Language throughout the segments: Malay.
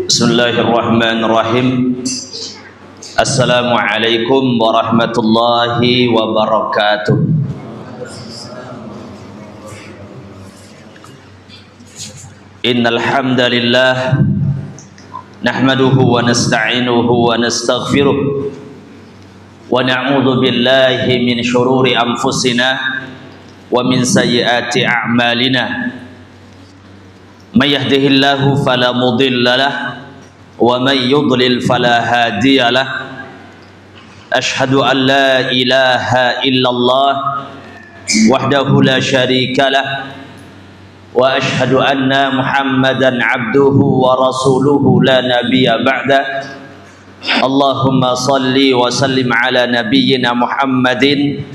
Bismillahirrahmanirrahim. Assalamualaikum warahmatullahi wabarakatuh. Innal hamdalillah nahmaduhu wa nasta'inuhu wa nastaghfiruh wa na'udzu billahi min shururi anfusina wa min sayyiati a'malina. May yahdihillahu fala mudilla lahu wa may yudlil fala hadiya lahu. Asyhadu an la ilaha illallah wahdahu la syarika lahu wa asyhadu anna Muhammadan abduhu wa rasuluhu la nabiyya ba'da. Allahumma salli wa sallim ala nabiyyina Muhammadin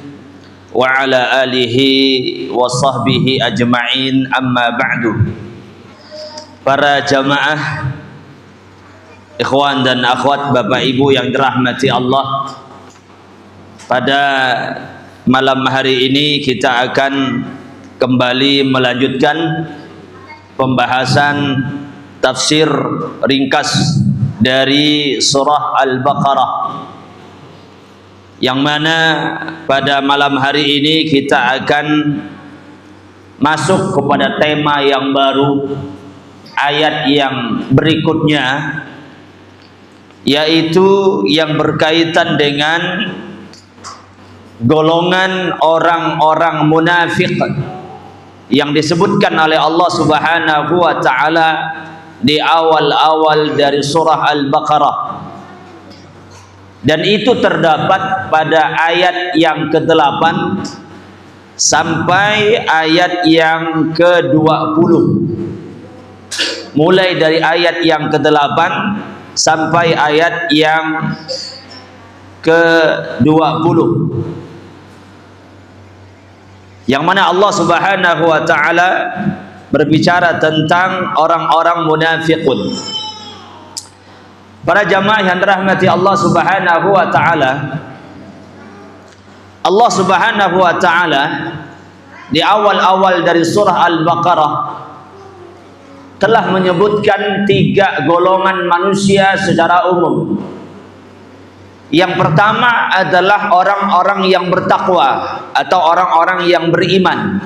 wa ala alihi wa sahbihi ajma'in, amma ba'du. Para jamaah, ikhwan dan akhwat, bapak ibu yang dirahmati Allah, pada malam hari ini kita akan kembali melanjutkan pembahasan tafsir ringkas dari surah Al-Baqarah, yang mana pada malam hari ini kita akan masuk kepada tema yang baru, ayat yang berikutnya, yaitu yang berkaitan dengan golongan orang-orang munafik yang disebutkan oleh Allah Subhanahu wa taala di awal-awal dari surah Al-Baqarah, dan itu terdapat pada ayat yang ke-8 sampai ayat yang ke-20. Mulai dari ayat yang ke-8 sampai ayat yang ke-20, yang mana Allah Subhanahu wa taala berbicara tentang orang-orang munafiqun. Para jamaah yang dirahmati Allah Subhanahu wa taala, Allah Subhanahu wa taala di awal-awal dari surah Al-Baqarah telah menyebutkan 3 golongan manusia secara umum. Yang pertama adalah orang-orang yang bertakwa atau orang-orang yang beriman,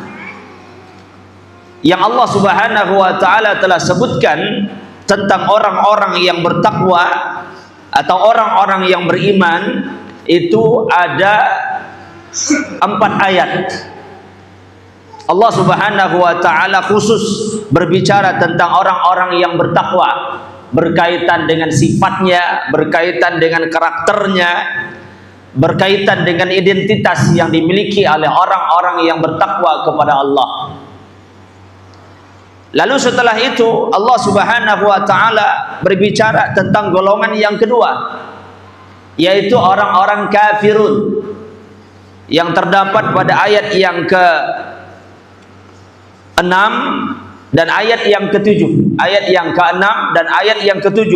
yang Allah Subhanahu wa taala telah sebutkan tentang orang-orang yang bertakwa atau orang-orang yang beriman itu ada 4 ayat. Allah Subhanahu wa taala khusus berbicara tentang orang-orang yang bertakwa, berkaitan dengan sifatnya, berkaitan dengan karakternya, berkaitan dengan identitas yang dimiliki oleh orang-orang yang bertakwa kepada Allah. Lalu setelah itu Allah Subhanahu wa taala berbicara tentang golongan yang kedua, yaitu orang-orang kafirun, yang terdapat pada ayat yang ke-6 dan ayat yang ke-7, ayat yang ke-6 dan ayat yang ke-7,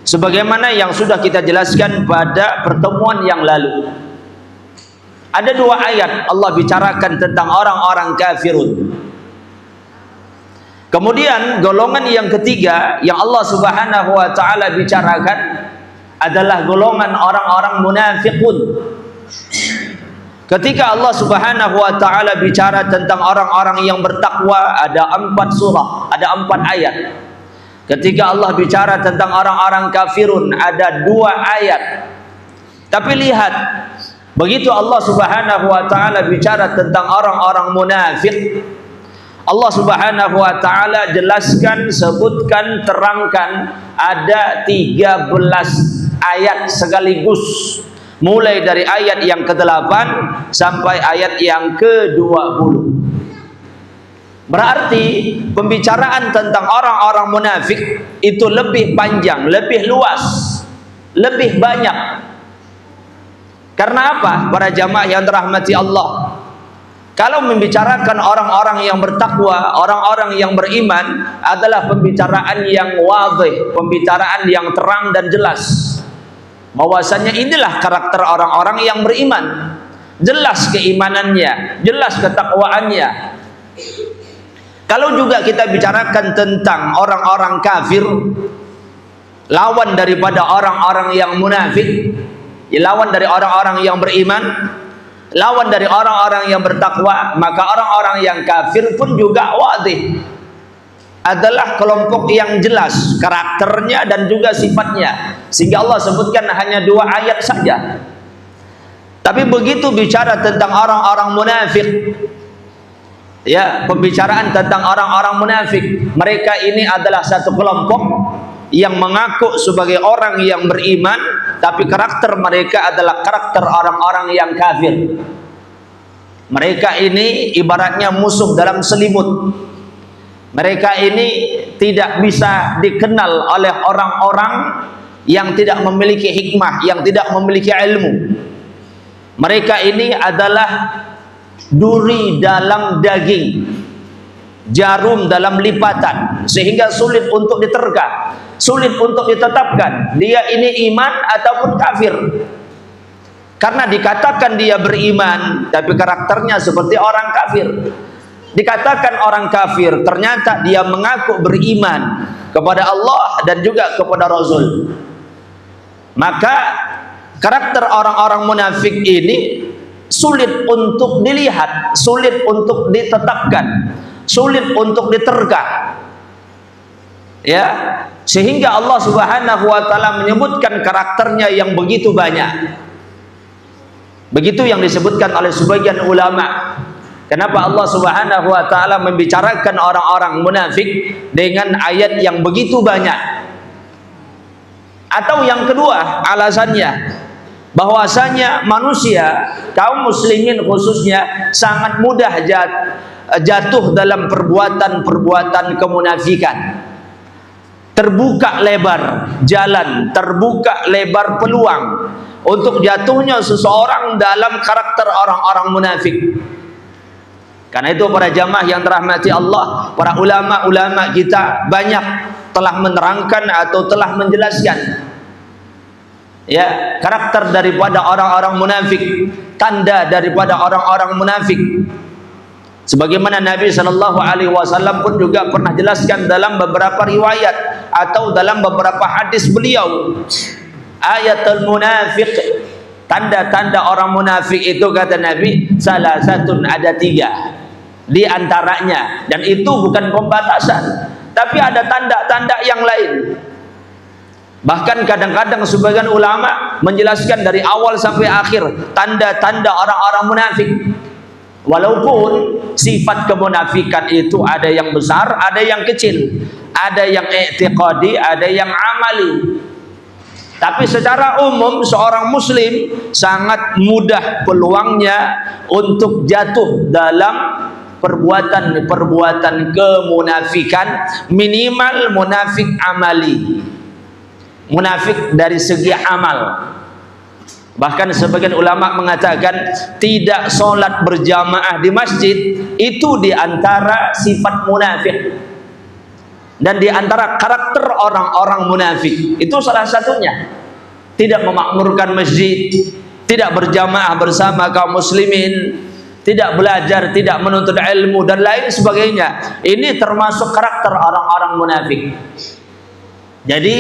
sebagaimana yang sudah kita jelaskan pada pertemuan yang lalu. Ada 2 ayat Allah bicarakan tentang orang-orang kafirun. Kemudian golongan yang ketiga yang Allah Subhanahu wa taala bicarakan adalah golongan orang-orang munafiqun. Ketika Allah Subhanahu wa taala bicara tentang orang-orang yang bertakwa, ada 4 surah, ada 4 ayat. Ketika Allah bicara tentang orang-orang kafirun, ada 2 ayat. Tapi lihat, begitu Allah Subhanahu wa taala bicara tentang orang-orang munafik, Allah Subhanahu wa taala jelaskan, sebutkan, terangkan ada 13 ayat sekaligus, mulai dari ayat yang ke-8 sampai ayat yang ke-20. Berarti pembicaraan tentang orang-orang munafik itu lebih panjang, lebih luas, lebih banyak. Karena apa? Para jamaah yang dirahmati Allah, kalau membicarakan orang-orang yang bertakwa, orang-orang yang beriman, adalah pembicaraan yang wadih, pembicaraan yang terang dan jelas. Bahwasanya inilah karakter orang-orang yang beriman. Jelas keimanannya, jelas ketakwaannya. Kalau juga kita bicarakan tentang orang-orang kafir, lawan daripada orang-orang yang munafik, lawan dari orang-orang yang beriman, lawan dari orang-orang yang bertakwa, maka orang-orang yang kafir pun juga wadih, adalah kelompok yang jelas karakternya dan juga sifatnya, sehingga Allah sebutkan hanya 2 ayat saja. Tapi begitu bicara tentang orang-orang munafik, ya, pembicaraan tentang orang-orang munafik, mereka ini adalah satu kelompok yang mengaku sebagai orang yang beriman, tapi karakter mereka adalah karakter orang-orang yang kafir. Mereka ini ibaratnya musuh dalam selimut. Mereka ini tidak bisa dikenal oleh orang-orang yang tidak memiliki hikmah, yang tidak memiliki ilmu. Mereka ini adalah duri dalam daging, jarum dalam lipatan, sehingga sulit untuk diterka, sulit untuk ditetapkan dia ini iman ataupun kafir. Karena dikatakan dia beriman, tapi karakternya seperti orang kafir. Dikatakan orang kafir, ternyata dia mengaku beriman kepada Allah dan juga kepada Rasul. Maka karakter orang-orang munafik ini sulit untuk dilihat, sulit untuk ditetapkan, sulit untuk diterka. Ya, sehingga Allah Subhanahu wa taala menyebutkan karakternya yang begitu banyak. Begitu yang disebutkan oleh sebagian ulama. Kenapa Allah Subhanahu wa taala membicarakan orang-orang munafik dengan ayat yang begitu banyak? Atau yang kedua, alasannya bahwasanya manusia, kaum muslimin khususnya, sangat mudah jatuh dalam perbuatan-perbuatan kemunafikan. Terbuka lebar jalan, terbuka lebar peluang untuk jatuhnya seseorang dalam karakter orang-orang munafik. Karena itu para jamaah yang dirahmati Allah, para ulama-ulama kita banyak telah menerangkan atau telah menjelaskan, ya, karakter daripada orang-orang munafik, tanda daripada orang-orang munafik. Sebagaimana Nabi Shallallahu Alaihi Wasallam pun juga pernah jelaskan dalam beberapa riwayat atau dalam beberapa hadis beliau, ayatul munafiq, tanda-tanda orang munafik itu kata Nabi, salah satu ada 3 di antaranya, dan itu bukan pembatasan, tapi ada tanda-tanda yang lain. Bahkan kadang-kadang sebagian ulama menjelaskan dari awal sampai akhir tanda-tanda orang-orang munafik. Walaupun sifat kemunafikan itu ada yang besar, ada yang kecil, ada yang i'tiqadi, ada yang amali. Tapi secara umum seorang muslim sangat mudah peluangnya untuk jatuh dalam perbuatan-perbuatan kemunafikan, minimal munafik amali, munafik dari segi amal. Bahkan sebagian ulama mengatakan tidak sholat berjamaah di masjid itu diantara sifat munafik, dan diantara karakter orang-orang munafik itu salah satunya tidak memakmurkan masjid, tidak berjamaah bersama kaum muslimin, tidak belajar, tidak menuntut ilmu dan lain sebagainya. Ini termasuk karakter orang-orang munafik. Jadi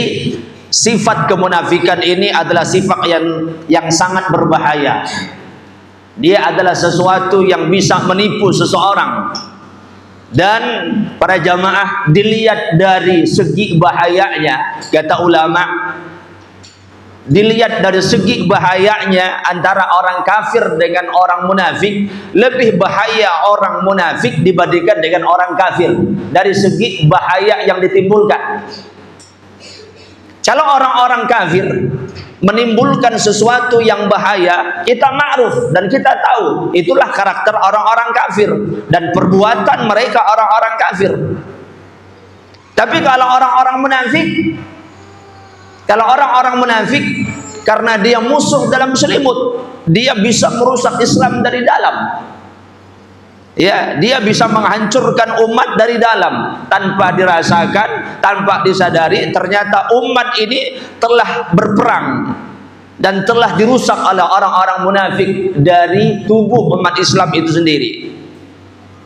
sifat kemunafikan ini adalah sifat yang sangat berbahaya. Dia adalah sesuatu yang bisa menipu seseorang. Dan para jamaah, dilihat dari segi bahayanya, kata ulama, dilihat dari segi bahayanya antara orang kafir dengan orang munafik, lebih bahaya orang munafik dibandingkan dengan orang kafir dari segi bahaya yang ditimbulkan. Kalau orang-orang kafir menimbulkan sesuatu yang bahaya, kita ma'ruf dan kita tahu itulah karakter orang-orang kafir dan perbuatan mereka orang-orang kafir. Tapi kalau orang-orang munafik, karena dia musuh dalam selimut, dia bisa merusak Islam dari dalam. Ya, dia bisa menghancurkan umat dari dalam tanpa dirasakan, tanpa disadari. Ternyata umat ini telah berperang dan telah dirusak oleh orang-orang munafik dari tubuh umat Islam itu sendiri.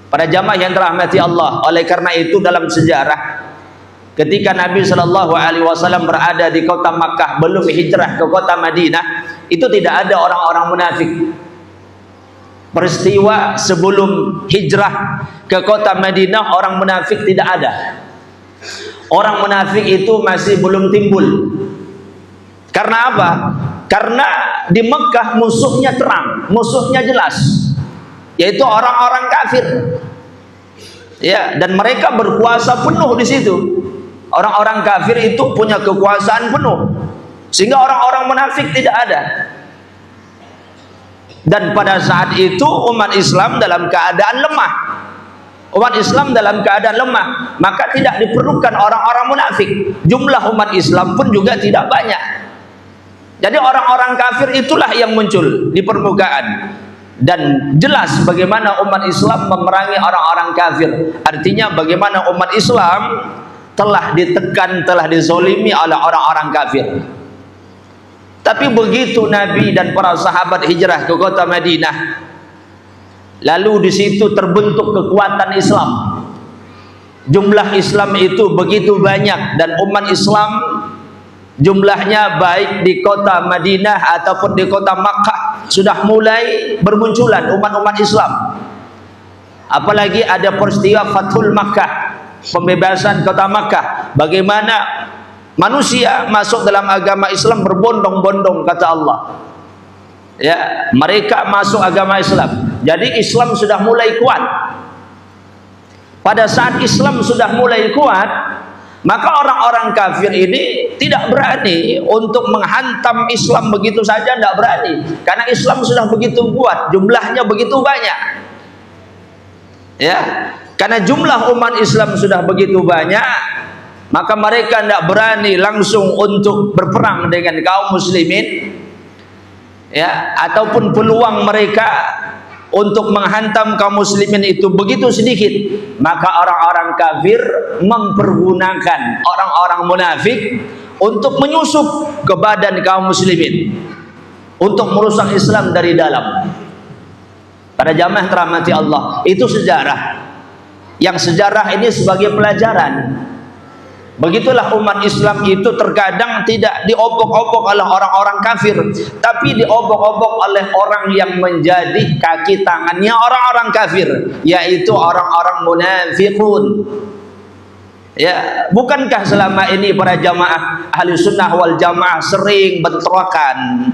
Para jamaah yang dirahmati Allah, oleh karena itu dalam sejarah ketika Nabi SAW berada di kota Makkah, belum hijrah ke kota Madinah, itu tidak ada orang-orang munafik. Peristiwa sebelum hijrah ke kota Madinah, orang munafik tidak ada. Orang munafik itu masih belum timbul. Karena apa? Karena di Mekah musuhnya terang, musuhnya jelas, yaitu orang-orang kafir. Ya, dan mereka berkuasa penuh di situ. Orang-orang kafir itu punya kekuasaan penuh, sehingga orang-orang munafik tidak ada. Dan pada saat itu umat Islam dalam keadaan lemah. Umat Islam dalam keadaan lemah, maka tidak diperlukan orang-orang munafik. Jumlah umat Islam pun juga tidak banyak. Jadi orang-orang kafir itulah yang muncul di permukaan. Dan jelas bagaimana umat Islam memerangi orang-orang kafir. Artinya bagaimana umat Islam telah ditekan, telah dizolimi oleh orang-orang kafir. Tapi begitu Nabi dan para sahabat hijrah ke kota Madinah, lalu di situ terbentuk kekuatan Islam. Jumlah Islam itu begitu banyak, dan umat Islam jumlahnya baik di kota Madinah ataupun di kota Makkah sudah mulai bermunculan umat-umat Islam. Apalagi ada peristiwa Fathul Makkah, pembebasan kota Makkah. Bagaimana manusia masuk dalam agama Islam berbondong-bondong, kata Allah. Ya, mereka masuk agama Islam. Jadi Islam sudah mulai kuat. Pada saat Islam sudah mulai kuat, maka orang-orang kafir ini tidak berani untuk menghantam Islam begitu saja, tidak berani. Karena Islam sudah begitu kuat, jumlahnya begitu banyak. Ya, karena jumlah umat Islam sudah begitu banyak, maka mereka tidak berani langsung untuk berperang dengan kaum muslimin, ya, ataupun peluang mereka untuk menghantam kaum muslimin itu begitu sedikit. Maka orang-orang kafir mempergunakan orang-orang munafik untuk menyusup ke badan kaum muslimin, untuk merusak Islam dari dalam. Pada jamaah terahmati Allah, itu sejarah. Yang sejarah ini sebagai pelajaran. Begitulah umat Islam itu terkadang tidak diobok-obok oleh orang-orang kafir, tapi diobok-obok oleh orang yang menjadi kaki tangannya orang-orang kafir, yaitu orang-orang munafikun. Ya, bukankah selama ini para jamaah ahli sunnah wal jamaah sering bentrokan,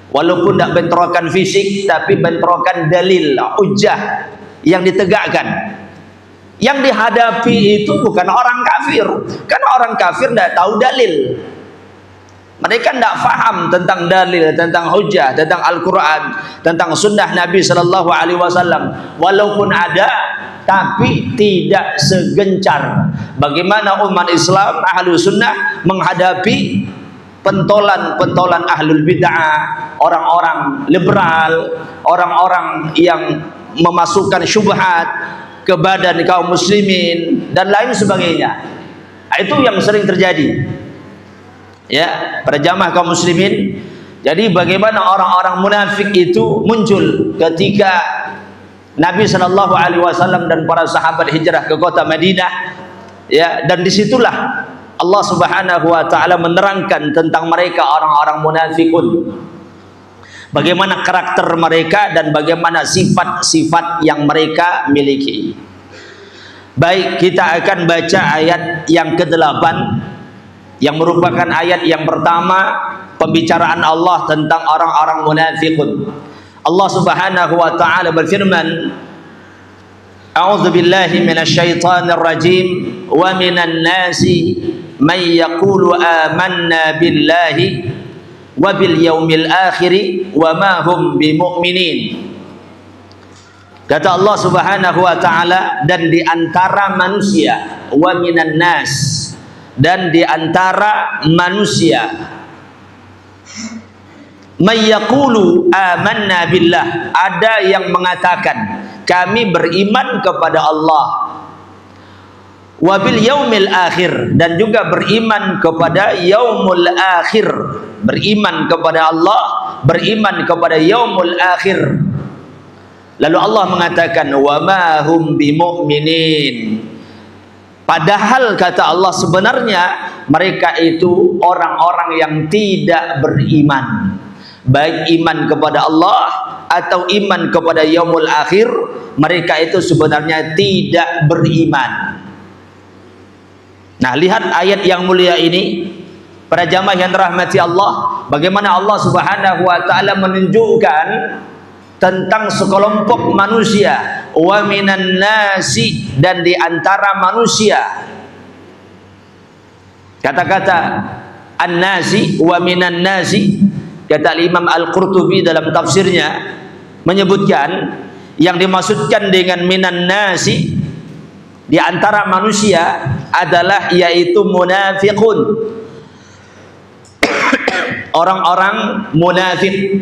walaupun tidak bentrokan fisik, tapi bentrokan dalil, hujjah yang ditegakkan. Yang dihadapi itu bukan orang kafir, karena orang kafir tidak tahu dalil. Mereka tidak faham tentang dalil, tentang hujjah, tentang Al-Quran, tentang sunnah Nabi SAW. Walaupun ada, tapi tidak segencar bagaimana umat Islam ahlu sunnah menghadapi pentolan-pentolan ahlul bid'ah, orang-orang liberal, orang-orang yang memasukkan syubhat ke badan kaum muslimin dan lain sebagainya. Itu yang sering terjadi, ya, pada jamaah kaum muslimin. Jadi bagaimana orang-orang munafik itu muncul ketika Nabi SAW dan para sahabat hijrah ke kota Madinah, ya, dan disitulah Allah Subhanahu wa taala menerangkan tentang mereka orang-orang munafikun. Bagaimana karakter mereka dan bagaimana sifat-sifat yang mereka miliki. Baik, kita akan baca ayat yang ke-8 yang merupakan ayat yang pertama pembicaraan Allah tentang orang-orang munafikun. Allah Subhanahu wa taala berfirman, A'udzu billahi minasyaitonir rajim, wa minan nasi may yaqulu amanna billahi wa bil yaumil akhir wa ma hum bimu'minin. Kata Allah Subhanahu wa taala, dan di antara manusia, wa minan nas, dan di antara manusia, may yaqulu amanna billah, ada yang mengatakan kami beriman kepada Allah, wabil yaumil akhir, dan juga beriman kepada yaumul akhir, beriman kepada Allah, beriman kepada yaumul akhir. Lalu Allah mengatakan wa ma hum bimu'minin, padahal kata Allah sebenarnya mereka itu orang-orang yang tidak beriman, baik iman kepada Allah atau iman kepada yaumul akhir, mereka itu sebenarnya tidak beriman. Nah, lihat ayat yang mulia ini, para jamaah yang dirahmati Allah, bagaimana Allah Subhanahu wa taala menunjukkan tentang sekelompok manusia, wa minan nasi, dan di antara manusia. Kata-kata an-nasi wa minan nasi, kata Imam Al-Qurtubi dalam tafsirnya menyebutkan yang dimaksudkan dengan minan nasi di antara manusia adalah yaitu munafiqun, orang-orang munafik.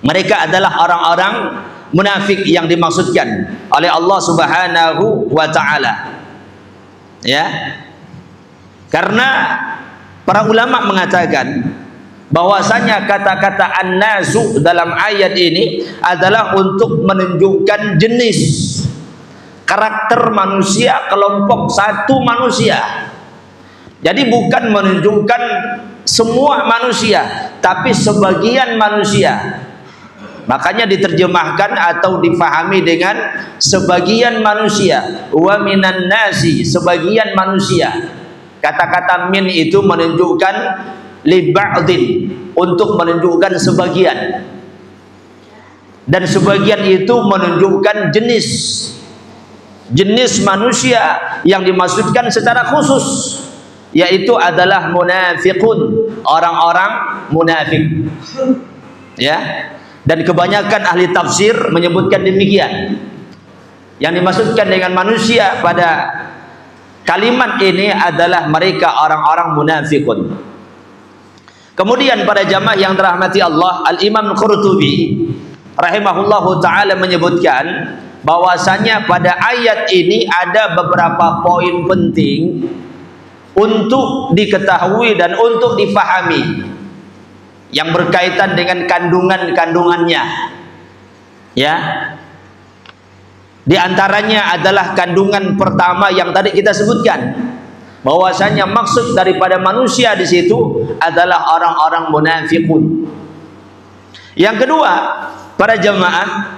Mereka adalah orang-orang munafik yang dimaksudkan oleh Allah Subhanahu wa taala. Ya. Karena para ulama mengatakan bahwasanya kata-kata an-nasu dalam ayat ini adalah untuk menunjukkan jenis karakter manusia, kelompok satu manusia. Jadi bukan menunjukkan semua manusia, tapi sebagian manusia. Makanya diterjemahkan atau difahami dengan sebagian manusia, wa minan nasi, sebagian manusia. Kata-kata min itu menunjukkan li ba'din, untuk menunjukkan sebagian, dan sebagian itu menunjukkan jenis manusia yang dimaksudkan secara khusus, yaitu adalah munafiqun, orang-orang munafik. Ya. Dan kebanyakan ahli tafsir menyebutkan demikian. Yang dimaksudkan dengan manusia pada kalimat ini adalah mereka orang-orang munafikun. Kemudian pada jamaah yang dirahmati Allah, Al-Imam Qurtubi rahimahullahu ta'ala menyebutkan bahwasanya pada ayat ini ada beberapa poin penting untuk diketahui dan untuk difahami yang berkaitan dengan kandungannya. Ya. Di antaranya adalah kandungan pertama yang tadi kita sebutkan, bahwasanya maksud daripada manusia di situ adalah orang-orang munafikun. Yang kedua, para jemaah,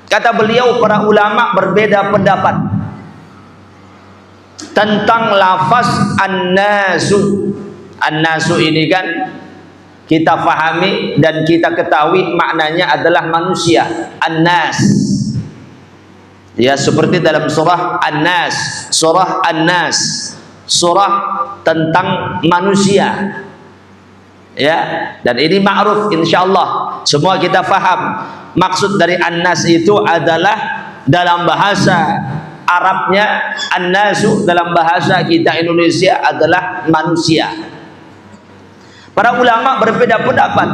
kata beliau, para ulama berbeda pendapat tentang lafaz an-nasu. An-nasu ini kan kita fahami dan kita ketahui maknanya adalah manusia, an-nas. Ya, seperti dalam surah An-Nas, surah An-Nas, surah tentang manusia. Ya, dan ini ma'ruf insyaallah. Semua kita faham. Maksud dari An-Nas itu adalah dalam bahasa Arabnya, An-Nasu dalam bahasa kita Indonesia adalah manusia. Para ulama berbeda pendapat.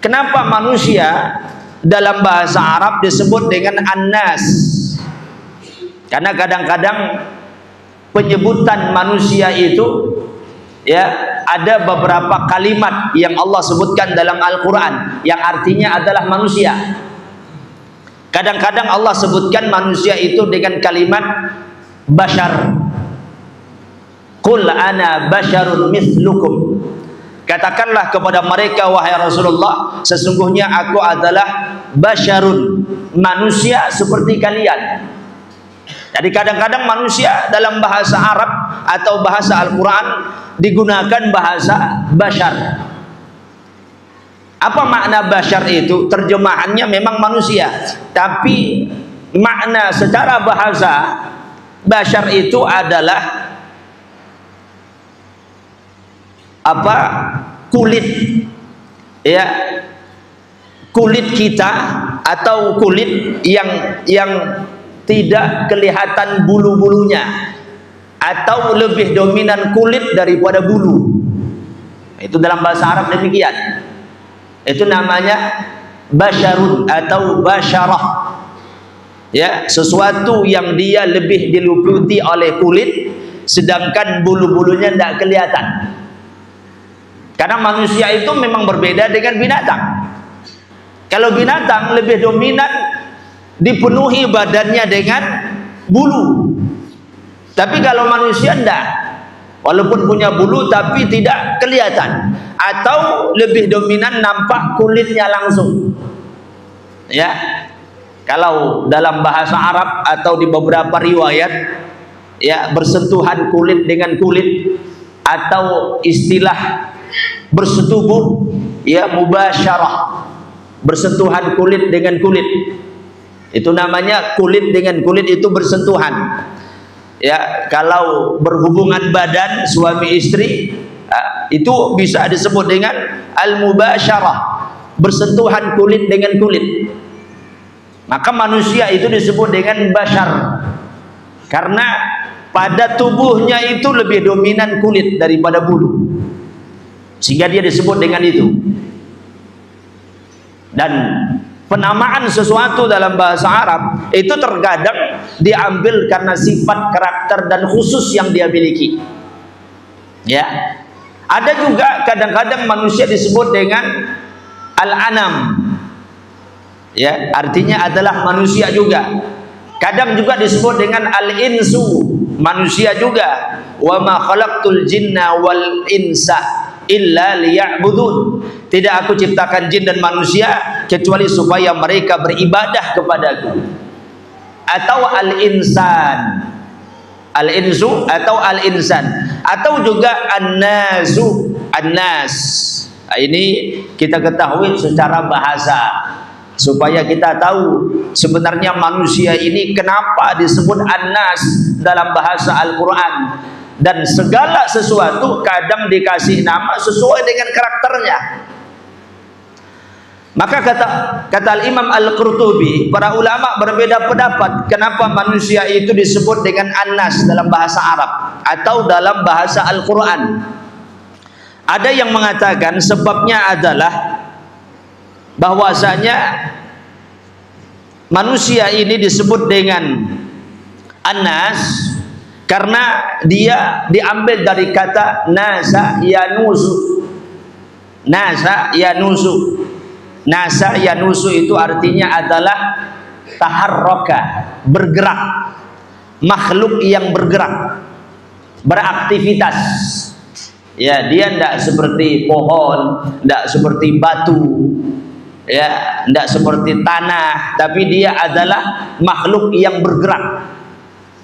Kenapa manusia dalam bahasa Arab disebut dengan An-Nas? Karena kadang-kadang penyebutan manusia itu, ya, ada beberapa kalimat yang Allah sebutkan dalam Al-Quran yang artinya adalah manusia. Kadang-kadang Allah sebutkan manusia itu dengan kalimat bashar. Qul ana basyarun mithlukum. Katakanlah kepada mereka, wahai Rasulullah, sesungguhnya aku adalah basyarun, manusia seperti kalian. Jadi kadang-kadang manusia dalam bahasa Arab atau bahasa Al-Quran digunakan bahasa bashar. Apa makna bashar itu? Terjemahannya memang manusia, tapi makna secara bahasa bashar itu adalah apa? Kulit, ya, kulit kita atau kulit yang tidak kelihatan bulu-bulunya, atau lebih dominan kulit daripada bulu. Itu dalam bahasa Arab demikian. Itu namanya basyarun atau basyarah. Ya, sesuatu yang dia lebih diliputi oleh kulit, sedangkan bulu-bulunya tidak kelihatan. Karena manusia itu memang berbeda dengan binatang. Kalau binatang lebih dominan dipenuhi badannya dengan bulu. Tapi kalau manusia tidak. Walaupun punya bulu tapi tidak kelihatan. Atau lebih dominan nampak kulitnya langsung. Ya. Kalau dalam bahasa Arab atau di beberapa riwayat, ya, bersentuhan kulit dengan kulit, atau istilah bersetubuh, ya, mubasyarah, bersentuhan kulit dengan kulit. Itu namanya kulit dengan kulit itu bersentuhan. Ya, kalau berhubungan badan suami istri, itu bisa disebut dengan al-mubasyarah, bersentuhan kulit dengan kulit. Maka manusia itu disebut dengan basyar, karena pada tubuhnya itu lebih dominan kulit daripada bulu, sehingga dia disebut dengan itu. Dan penamaan sesuatu dalam bahasa Arab itu terkadang diambil karena sifat, karakter, dan khusus yang dia miliki. Ya, ada juga kadang-kadang manusia disebut dengan al-anam. Ya, artinya adalah manusia juga. Kadang juga disebut dengan al-insu, manusia juga. Wa ma khalaqtul jinna wal insa illa liya'budun. Tidak aku ciptakan jin dan manusia kecuali supaya mereka beribadah kepadaku. Atau al-insan, al-insu atau al-insan, atau juga an-nasu, an-nas. Nah, ini kita ketahui secara bahasa, supaya kita tahu sebenarnya manusia ini kenapa disebut an-nas dalam bahasa Al-Quran. Dan segala sesuatu kadang dikasih nama sesuai dengan karakternya. Maka kata Al-Imam Al-Qurtubi, para ulama berbeda pendapat kenapa manusia itu disebut dengan an-nas dalam bahasa Arab atau dalam bahasa Al-Quran. Ada yang mengatakan sebabnya adalah bahwasanya manusia ini disebut dengan an-nas karena dia diambil dari kata nasa yanusu. Nasa yanusu. Nasa yanusu itu artinya adalah taharroka, bergerak, makhluk yang bergerak, beraktivitas. Ya, dia tidak seperti pohon, tidak seperti batu, ya, tidak seperti tanah, tapi dia adalah makhluk yang bergerak,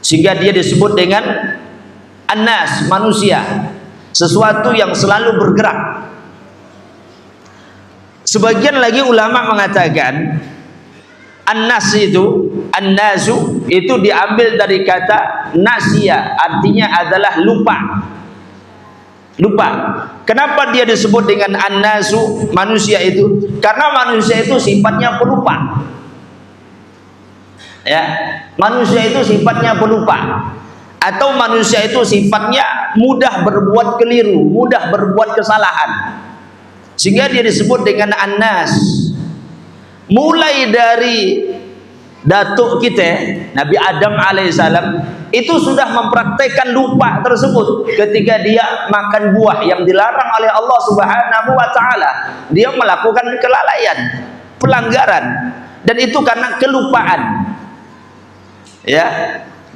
sehingga dia disebut dengan an-nas, manusia, sesuatu yang selalu bergerak. Sebagian lagi ulama mengatakan an-nas itu, an-nasu itu diambil dari kata nasya, artinya adalah lupa. Lupa. Kenapa dia disebut dengan an-nasu, manusia itu? Karena manusia itu sifatnya pelupa. Ya, manusia itu sifatnya pelupa. Atau manusia itu sifatnya mudah berbuat keliru, mudah berbuat kesalahan. Sehingga dia disebut dengan an-nas. Mulai dari datuk kita, Nabi Adam alaihissalam, itu sudah mempraktekkan lupa tersebut ketika dia makan buah yang dilarang oleh Allah Subhanahu wa taala. Dia melakukan kelalaian, pelanggaran, dan itu karena kelupaan. Ya,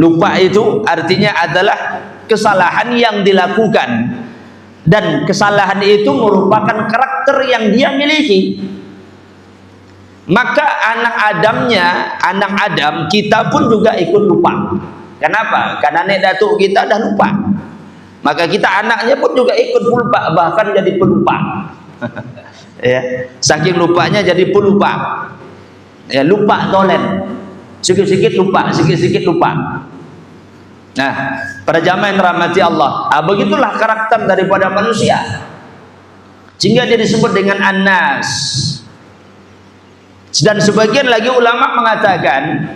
lupa itu artinya adalah kesalahan yang dilakukan, dan kesalahan itu merupakan karakter yang dia miliki. Maka anak Adam kita pun juga ikut lupa. Kenapa? Karena nek datuk kita dah lupa. Maka kita anaknya pun juga ikut lupa, bahkan jadi pelupa. Ya, saking lupanya jadi pelupa. Ya, lupa tolen. Sikit-sikit lupa, sikit-sikit lupa. Nah, para jamaah yang dirahmati Allah, begitulah karakter daripada manusia. sehingga dia disebut dengan An-Nas. Dan sebagian lagi ulama mengatakan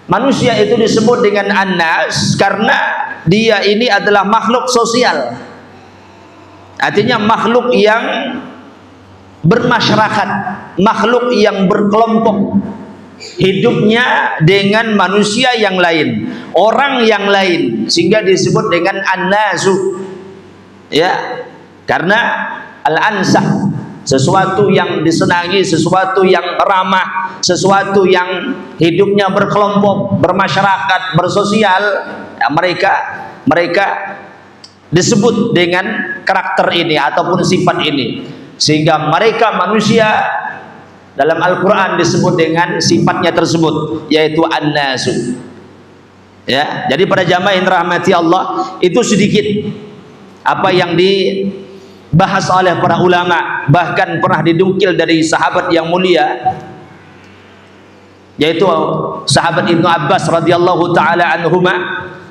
manusia itu disebut dengan An-Nas karena dia ini adalah makhluk sosial, artinya makhluk yang bermasyarakat, makhluk yang berkelompok, hidupnya dengan manusia yang lain, orang yang lain, sehingga disebut dengan An-Nasu, ya, karena al-ansah, sesuatu yang disenangi, sesuatu yang ramah, sesuatu yang hidupnya berkelompok, bermasyarakat, bersosial, ya, mereka disebut dengan karakter ini ataupun sifat ini, sehingga mereka manusia dalam Al-Quran disebut dengan sifatnya tersebut, yaitu An-Nasu. Ya, jadi para jamaah yang rahmati Allah, itu sedikit apa yang dibahas oleh para ulama, bahkan pernah didukil dari sahabat yang mulia, yaitu sahabat Ibnu Abbas radhiyallahu taala anhuma.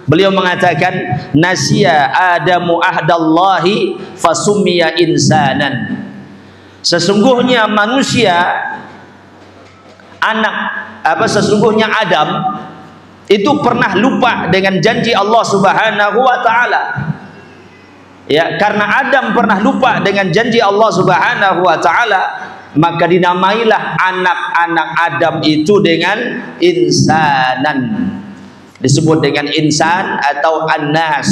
Beliau mengatakan, nasiya Adamu ahdallahi fasummiya insanan. Sesungguhnya manusia, sesungguhnya Adam itu pernah lupa dengan janji Allah Subhanahu wa taala. Ya, karena Adam pernah lupa dengan janji Allah Subhanahu wa taala, maka dinamailah anak-anak Adam itu dengan insanan. Disebut dengan insan atau An-Nas.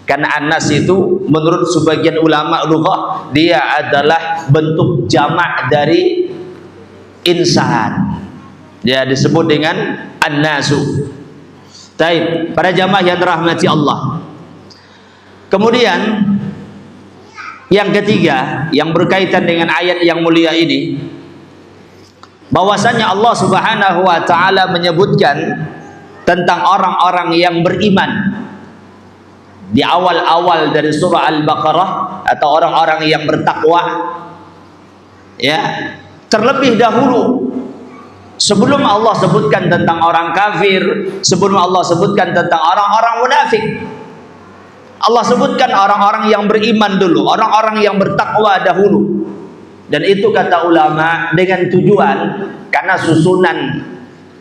Karena An-Nas itu menurut sebagian ulama lughah dia adalah bentuk jamak dari insan. Dia disebut dengan An-Nasu. Baik, para jamaah yang dirahmati Allah. Kemudian yang ketiga yang berkaitan dengan ayat yang mulia ini, bahwasanya Allah Subhanahu wa taala menyebutkan tentang orang-orang yang beriman di awal-awal dari surah Al-Baqarah, atau orang-orang yang bertakwa, ya, terlebih dahulu sebelum Allah sebutkan tentang orang kafir, sebelum Allah sebutkan tentang orang-orang munafik, Allah sebutkan orang-orang yang beriman dulu, orang-orang yang bertakwa dahulu. Dan itu kata ulama dengan tujuan, karena susunan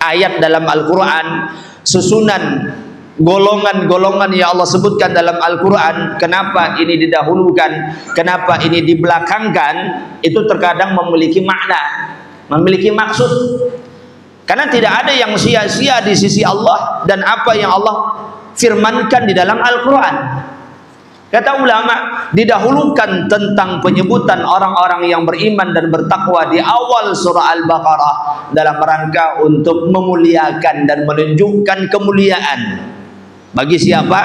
ayat dalam Al-Quran, susunan golongan-golongan yang Allah sebutkan dalam Al-Quran, kenapa ini didahulukan, kenapa ini dibelakangkan, itu terkadang memiliki makna, memiliki maksud. Karena tidak ada yang sia-sia di sisi Allah dan apa yang Allah firmankan di dalam Al-Quran. Kata ulama, didahulukan tentang penyebutan orang-orang yang beriman dan bertakwa di awal surah Al-Baqarah dalam rangka untuk memuliakan dan menunjukkan kemuliaan bagi siapa?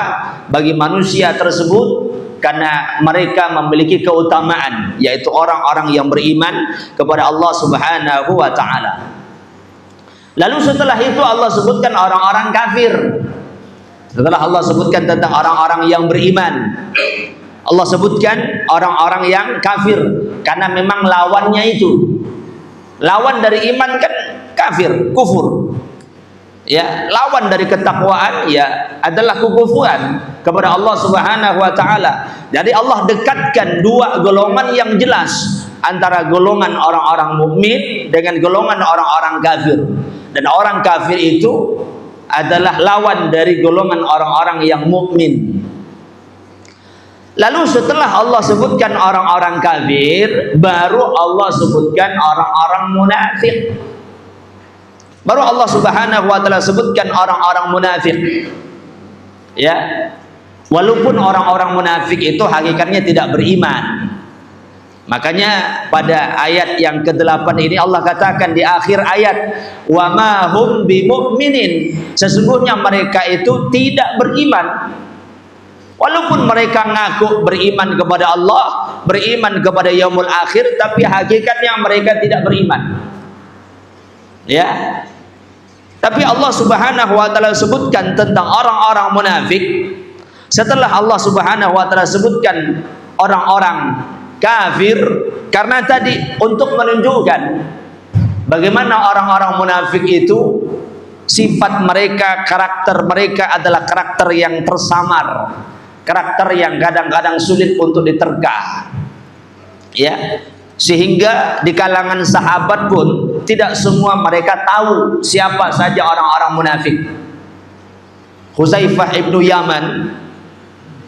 Bagi manusia tersebut, karena mereka memiliki keutamaan, yaitu orang-orang yang beriman kepada Allah Subhanahu wa taala. Lalu setelah itu Allah sebutkan orang-orang kafir. Setelah Allah sebutkan tentang orang-orang yang beriman, Allah sebutkan orang-orang yang kafir, karena memang lawannya itu, lawan dari iman kan kafir, kufur. Ya, lawan dari ketakwaan ya adalah kekufuran kepada Allah Subhanahu wa taala. Jadi Allah dekatkan dua golongan yang jelas antara golongan orang-orang mukmin dengan golongan orang-orang kafir. Dan orang kafir itu adalah lawan dari golongan orang-orang yang mukmin. Lalu setelah Allah sebutkan orang-orang kafir, baru Allah sebutkan orang-orang munafik. Baru Allah Subhanahu wa taala sebutkan orang-orang munafik. Ya. Walaupun orang-orang munafik itu hakikatnya tidak beriman. Makanya pada ayat yang ke-8 ini Allah katakan di akhir ayat, wa ma hum bimu'minin, sesungguhnya mereka itu tidak beriman. Walaupun mereka ngaku beriman kepada Allah, beriman kepada yaumul akhir, tapi hakikatnya mereka tidak beriman. Ya. Tapi Allah Subhanahu wa taala sebutkan tentang orang-orang munafik setelah Allah Subhanahu wa taala sebutkan orang-orang kafir, karena tadi untuk menunjukkan bagaimana orang-orang munafik itu sifat mereka, karakter mereka adalah karakter yang tersamar, karakter yang kadang-kadang sulit untuk diterka. Ya, sehingga di kalangan sahabat pun tidak semua mereka tahu siapa saja orang-orang munafik. Huzaifah ibnu Yaman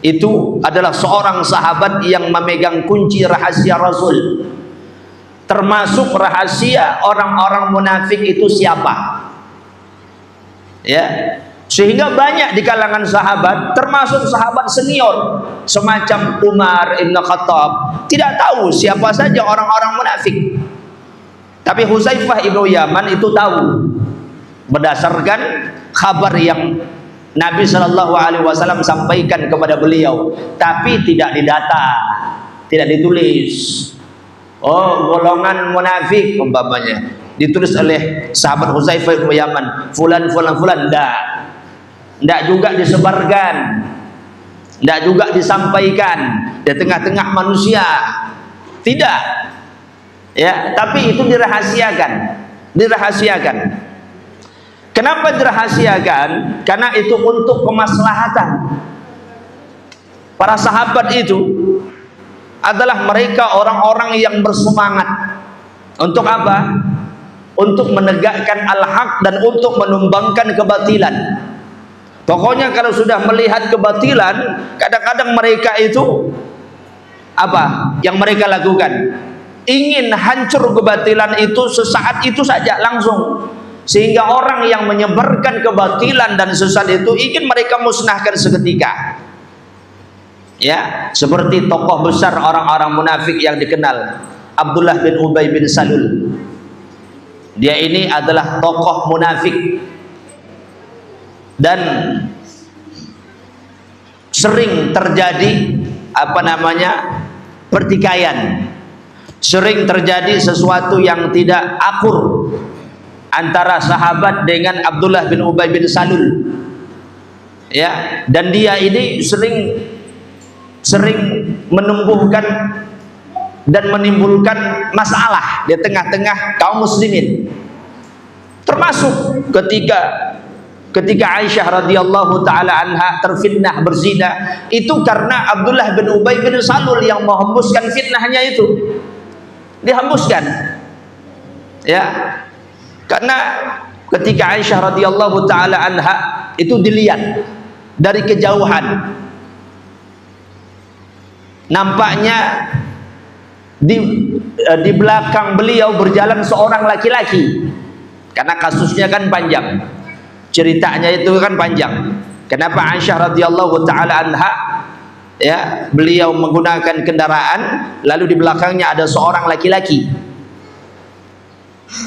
itu adalah seorang sahabat yang memegang kunci rahasia Rasul, termasuk rahasia orang-orang munafik itu siapa. Ya, sehingga banyak di kalangan sahabat, termasuk sahabat senior semacam Umar ibn Khattab, tidak tahu siapa saja orang-orang munafik. Tapi Huzaifah ibnu Yaman itu tahu berdasarkan kabar yang Nabi SAW sampaikan kepada beliau, tapi tidak didata, tidak ditulis. Oh, golongan munafik umpamanya ditulis oleh sahabat Huzaifah bin Yaman, fulan fulan fulan, tidak juga disebarkan, tidak juga disampaikan di tengah-tengah manusia, tidak. Ya, tapi itu dirahasiakan, dirahasiakan. Kenapa dirahasiakan? Karena itu untuk kemaslahatan. Para sahabat itu adalah mereka orang-orang yang bersemangat untuk apa? Untuk menegakkan al-haq dan untuk menumbangkan kebatilan. Pokoknya kalau sudah melihat kebatilan, kadang-kadang mereka itu apa yang mereka lakukan? Ingin hancur kebatilan itu sesaat itu saja, langsung. Sehingga orang yang menyebarkan kebatilan dan sesat itu ingin mereka musnahkan seketika. Ya, seperti tokoh besar orang-orang munafik yang dikenal, Abdullah bin Ubay bin Salul. Dia ini adalah tokoh munafik dan sering terjadi pertikaian, sering terjadi sesuatu yang tidak akur antara sahabat dengan Abdullah bin Ubay bin Salul. Ya, dan dia ini sering menumbuhkan dan menimbulkan masalah di tengah-tengah kaum muslimin, termasuk ketika Aisyah radhiyallahu taala anha terfitnah berzina, itu karena Abdullah bin Ubay bin Salul yang menghembuskan fitnahnya itu, dihembuskan. Ya, karena ketika Aisyah radhiyallahu taala anha itu dilihat dari kejauhan, nampaknya di belakang beliau berjalan seorang laki-laki. Karena kasusnya kan panjang, ceritanya itu kan panjang. Kenapa Aisyah radhiyallahu taala anha, ya, beliau menggunakan kendaraan, lalu di belakangnya ada seorang laki-laki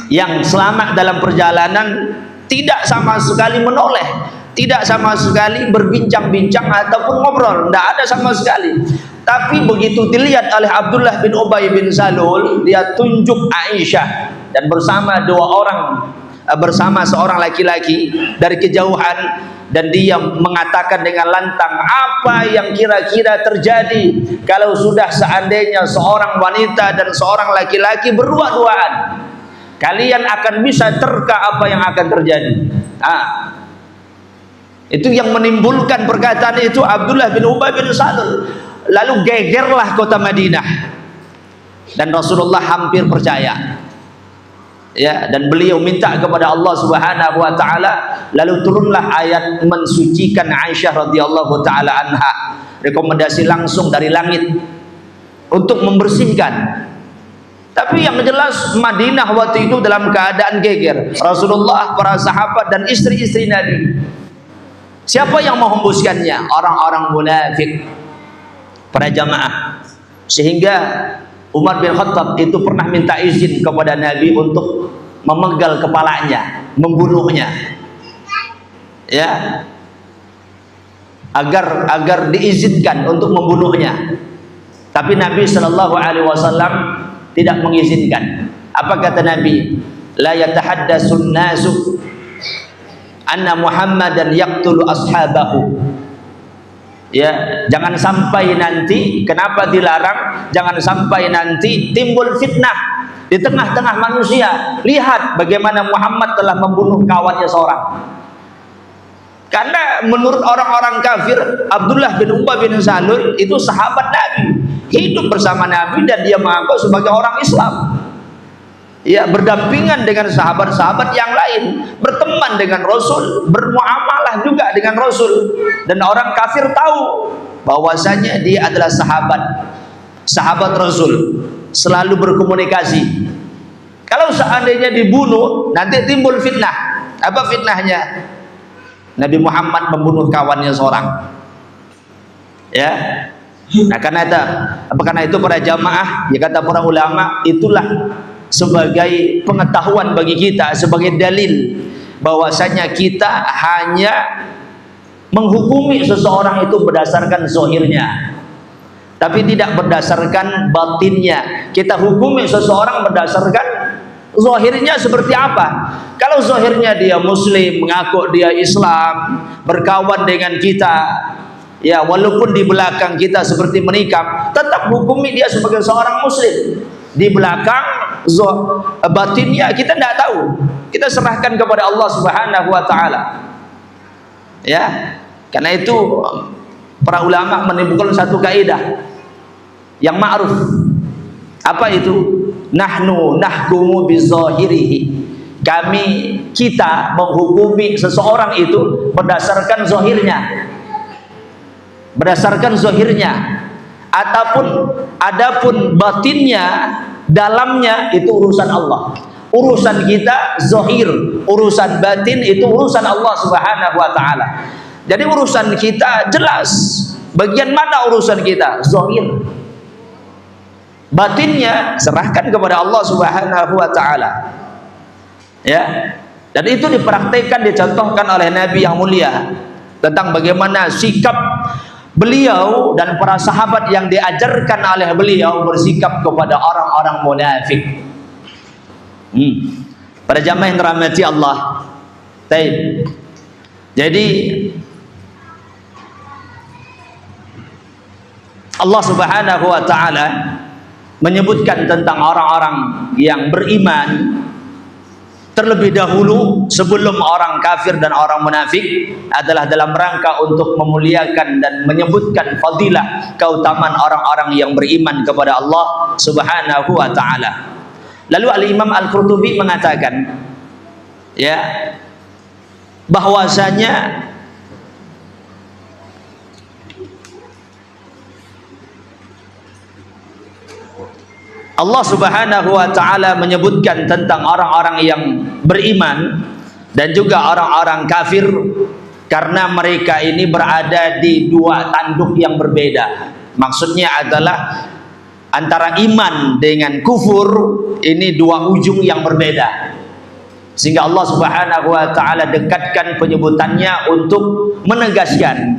yang selamat dalam perjalanan, tidak sama sekali menoleh, tidak sama sekali berbincang-bincang ataupun ngobrol, tidak ada sama sekali. Tapi begitu dilihat oleh Abdullah bin Ubay bin Salul, dia tunjuk Aisyah dan bersama seorang laki-laki dari kejauhan, dan dia mengatakan dengan lantang, apa yang kira-kira terjadi kalau sudah seandainya seorang wanita dan seorang laki-laki berdua-duaan? Kalian akan bisa terka apa yang akan terjadi. Itu yang menimbulkan perkataan itu Abdullah bin Ubay bin Salul. Lalu gegerlah kota Madinah, dan Rasulullah hampir percaya. Ya, dan beliau minta kepada Allah Subhanahu wa taala, lalu turunlah ayat mensucikan Aisyah radhiyallahu taala anha, rekomendasi langsung dari langit untuk membersihkan. Tapi yang jelas Madinah waktu itu dalam keadaan geger. Rasulullah, para sahabat dan istri-istri Nabi. Siapa yang menghembuskannya? Orang-orang munafik, para jamaah. Sehingga Umar bin Khattab itu pernah minta izin kepada Nabi untuk memenggal kepalanya, membunuhnya, ya, agar diizinkan untuk membunuhnya. Tapi Nabi Shallallahu Alaihi Wasallam tidak mengizinkan. Apa kata Nabi? La yatahaddatsun nasu anna Muhammadan yaqtulu ashabahu. Ya, jangan sampai nanti, kenapa dilarang? Jangan sampai nanti timbul fitnah di tengah-tengah manusia. Lihat bagaimana Muhammad telah membunuh kawannya seorang. Karena menurut orang-orang kafir, Abdullah bin Ubay bin Salul itu sahabat Nabi. hidup bersama Nabi dan dia mengaku sebagai orang Islam. Ya, berdampingan dengan sahabat-sahabat yang lain, berteman dengan Rasul, bermuamalah juga dengan Rasul, dan orang kafir tahu bahwasanya dia adalah sahabat Rasul, selalu berkomunikasi. Kalau seandainya dibunuh, nanti timbul fitnah. Apa fitnahnya? Nabi Muhammad membunuh kawannya seorang. Ya. Nah, karena itu para jamaah, ya kata para ulama, itulah sebagai pengetahuan bagi kita, sebagai dalil bahwasanya kita hanya menghukumi seseorang itu berdasarkan zahirnya, tapi tidak berdasarkan batinnya. Kita hukumi seseorang berdasarkan zahirnya seperti apa. Kalau zahirnya dia muslim, mengaku dia Islam, berkawan dengan kita, ya walaupun di belakang kita seperti menikam, tetap hukumi dia sebagai seorang muslim. Di belakang batinnya kita tidak tahu, kita serahkan kepada Allah Subhanahu wa taala. Ya, karena itu para ulama menimbulkan satu kaidah yang ma'ruf. Apa itu? Nahnu nahkumu bizahirihi. Kita menghukumi seseorang itu berdasarkan zahirnya. Berdasarkan zahirnya. Adapun batinnya, dalamnya itu urusan Allah. Urusan kita zahir, urusan batin itu urusan Allah Subhanahu wa taala. Jadi urusan kita jelas. Bagian mana urusan kita? Zahir. Batinnya serahkan kepada Allah Subhanahu wa taala. Ya. Dan itu dipraktikkan, dicontohkan oleh Nabi yang mulia tentang bagaimana sikap beliau dan para sahabat yang diajarkan oleh beliau bersikap kepada orang-orang munafik. Para jamaah yang dirahmati Allah. Baik. Jadi Allah Subhanahu wa taala menyebutkan tentang orang-orang yang beriman terlebih dahulu sebelum orang kafir dan orang munafik adalah dalam rangka untuk memuliakan dan menyebutkan fadilah keutamaan orang-orang yang beriman kepada Allah Subhanahu wa taala. Lalu Al-Imam Al-Qurtubi mengatakan, ya, bahwasanya Allah Subhanahu wa taala menyebutkan tentang orang-orang yang beriman dan juga orang-orang kafir karena mereka ini berada di dua tanduk yang berbeda. Maksudnya adalah antara iman dengan kufur ini dua ujung yang berbeda. Sehingga Allah Subhanahu wa taala dekatkan penyebutannya untuk menegaskan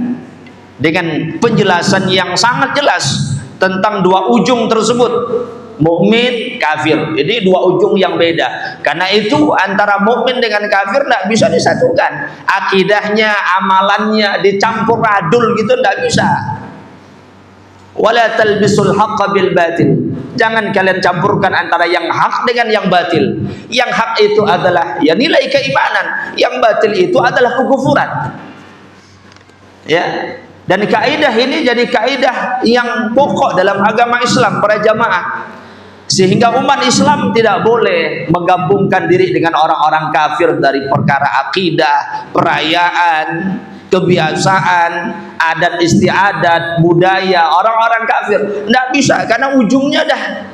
dengan penjelasan yang sangat jelas tentang dua ujung tersebut. Mukmin, kafir. Ini dua ujung yang beda. Karena itu antara mukmin dengan kafir tidak bisa disatukan. Akidahnya, amalannya dicampur adul gitu tidak bisa. Wala talbisul haqqa bil batil. Jangan kalian campurkan antara yang hak dengan yang batil. Yang hak itu adalah ya nilai keimanan, yang batil itu adalah kekufuran. Ya. Dan kaidah ini jadi kaidah yang pokok dalam agama Islam para jamaah. Sehingga umat Islam tidak boleh menggabungkan diri dengan orang-orang kafir dari perkara akidah, perayaan, kebiasaan, adat istiadat, budaya orang-orang kafir. Tidak bisa karena ujungnya dah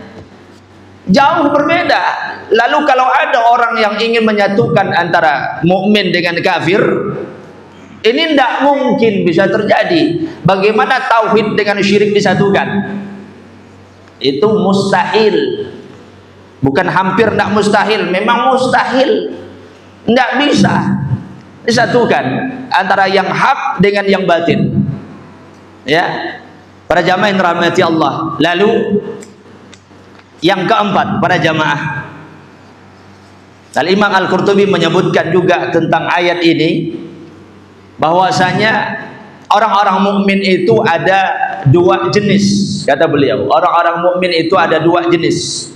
jauh berbeda. Lalu kalau ada orang yang ingin menyatukan antara mukmin dengan kafir, ini tidak mungkin bisa terjadi. Bagaimana tauhid dengan syirik disatukan? Itu mustahil. Bukan hampir tidak mustahil, memang mustahil. Tidak bisa disatukan antara yang hak dengan yang batin. Ya, para jamaah yang dirahmati Allah. Lalu yang keempat, para jamaah, Al-Imam Al-Qurtubi menyebutkan juga tentang ayat ini bahwasanya orang-orang mukmin itu ada dua jenis. Kata beliau, orang-orang mukmin itu ada dua jenis.